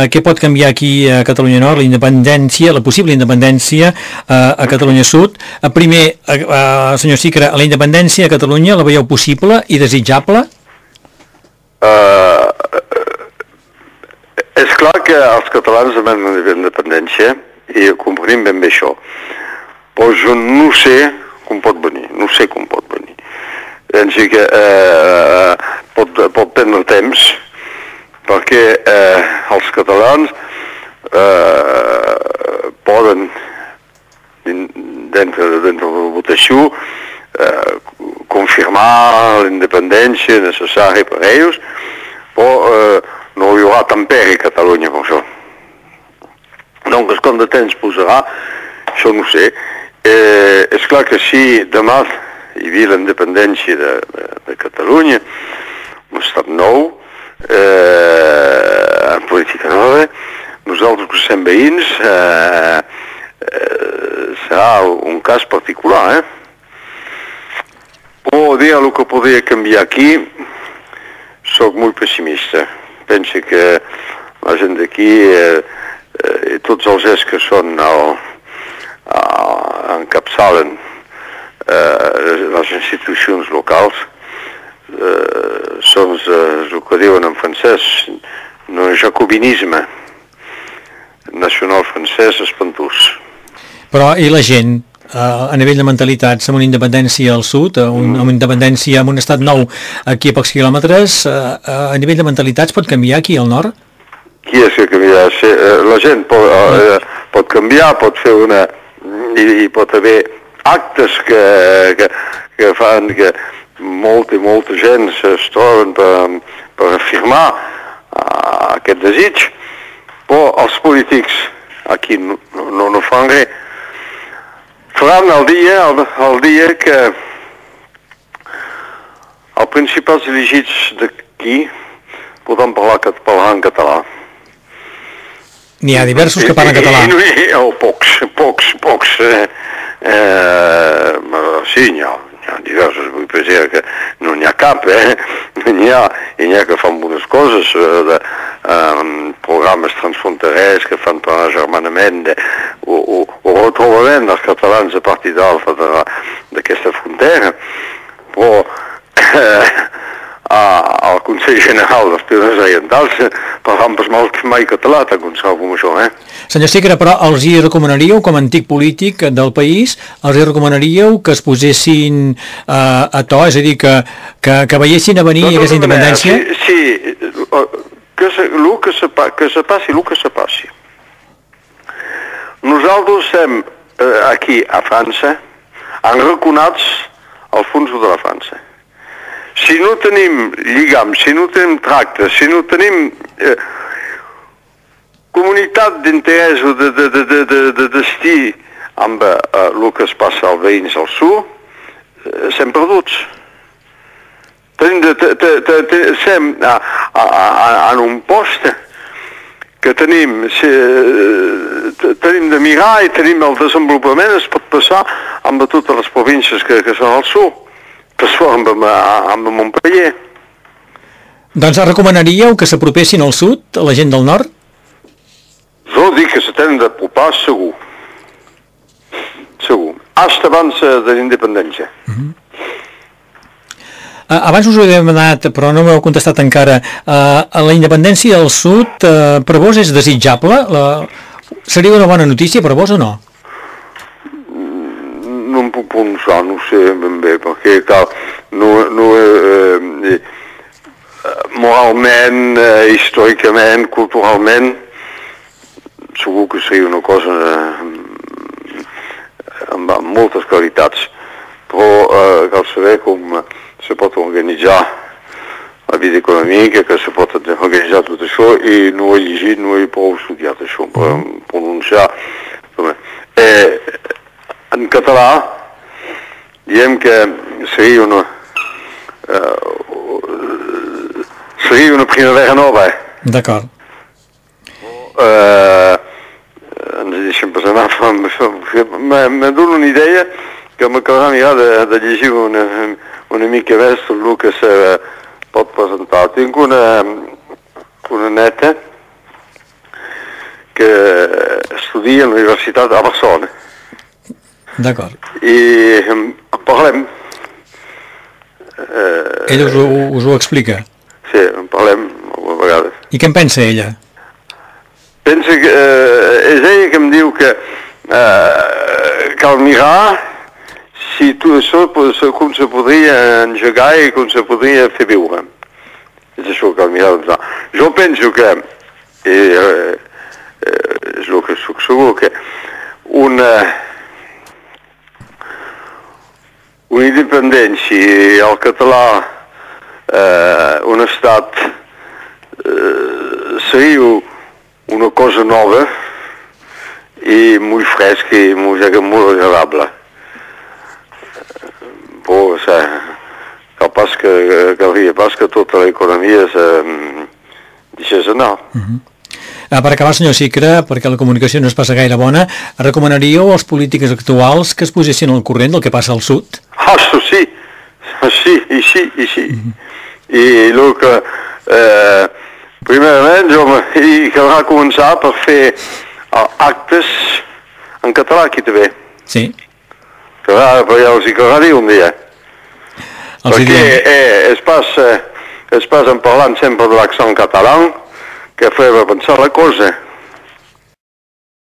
què pot canviar aquí a Catalunya Nord, la independència, la possible independència a Catalunya Sud. Primer, senyor Sicra, la independència a Catalunya la veieu possible i desitjable? És clar que els catalans demanen la independència i comprenem ben bé això, però jo no sé com pot venir, Penso que pot prendre temps perquè els catalans poden, dintre de la votació, confirmar la independència necessària per ells, però no hi haurà tant peri a Catalunya com això. Donc, quant de temps posarà, això no sé. És clar que si demà hi havia la independència de Catalunya, un estat nou, en política nova, nosaltres que som veïns, serà un cas particular, Però dir el que podria canviar aquí, soc molt pessimista. Penso que la gent d'aquí, i tots els que són encapçalen les institucions locals, són el que diuen en francès, un jacobinisme nacional francès espantós. Però i la gent, a nivell de mentalitats, amb una independència al sud, amb una independència amb un estat nou aquí a pocs quilòmetres, a nivell de mentalitats pot canviar aquí al nord? Qui és que canviarà? La gent pot canviar, pot fer una... i pot haver actes que fan que molta gent es troben per afirmar aquest desig, però els polítics aquí no fan res. Faran el dia que els principals elegits d'aquí podran parlar en català. N'hi ha diversos que parlen català. Pocs. Sí, n'hi ha diversos, vull pensar que no n'hi ha cap, N'hi ha que fan bones coses, programes transfronterers que fan per agermanament o retrobament dels catalans a partir d'aquesta frontera, però al Consell General dels Pioners Orientals parlant mai català, tant com sap com això, Senyor Sicra, però els hi recomanaríeu, com a antic polític del país, els hi recomanaríeu que es posessin a to, és a dir, que veiessin a venir aquesta independència? Sí, que se passi. Nosaltres som aquí a França enraconats al fons de la França. Si no tenim lligam, si no tenim tracte, si no tenim comunitat d'interès o de destí amb el que es passa als veïns al sud, som perduts. Som en un post que tenim de mirar i tenim el desenvolupament, es pot passar amb totes les províncies que són al sud, que es fa amb Montpellier. Doncs recomanaríeu que s'apropessin al sud, a la gent del nord? Jo dic que se tenen d'apropar segur. Hasta abans de la independència. Abans us ho he demanat, però no m'heu contestat encara. La independència al sud, per vos és desitjable? Seria una bona notícia per vos o no? No em puc pronunciar, no sé ben bé, perquè moralment, històricament, culturalment, segur que seria una cosa amb moltes qualitats, però cal saber com se pot organitzar la vida econòmica, que se pot organitzar tot això, i no he llegit, no he prou estudiat això per pronunciar. En català, diem que seria una primavera nova. D'acord. Ens deixem passar me dono una idea que m'acabarà mirar de llegir una mica més tot el que se pot presentar. Tinc una neta estudia a la Universitat a Barcelona. D'acord. I en parlem. Ella us ho explica? Sí, en parlem alguna vegada. I què en pensa ella? Pensa que és ella que em diu que cal mirar si tot això com se podria engegar i com se podria fer viure. És això que cal mirar. Jo penso que és el que soc segur que una independència al català un estat seria una cosa nova i molt fresca i molt agradable. Però caldria pas que tota l'economia deixés anar. Per acabar, senyor Sicra, perquè la comunicació no és pas gaire bona, recomanaríeu als polítics actuals que es posessin al corrent del que passa al sud? Això sí, sí. I el que, primerament, caldrà començar per fer actes en català aquí també. Sí. Perquè els hi caldrà dir un dia. Perquè es passen parlant sempre de l'accent català, que fa pensar la cosa.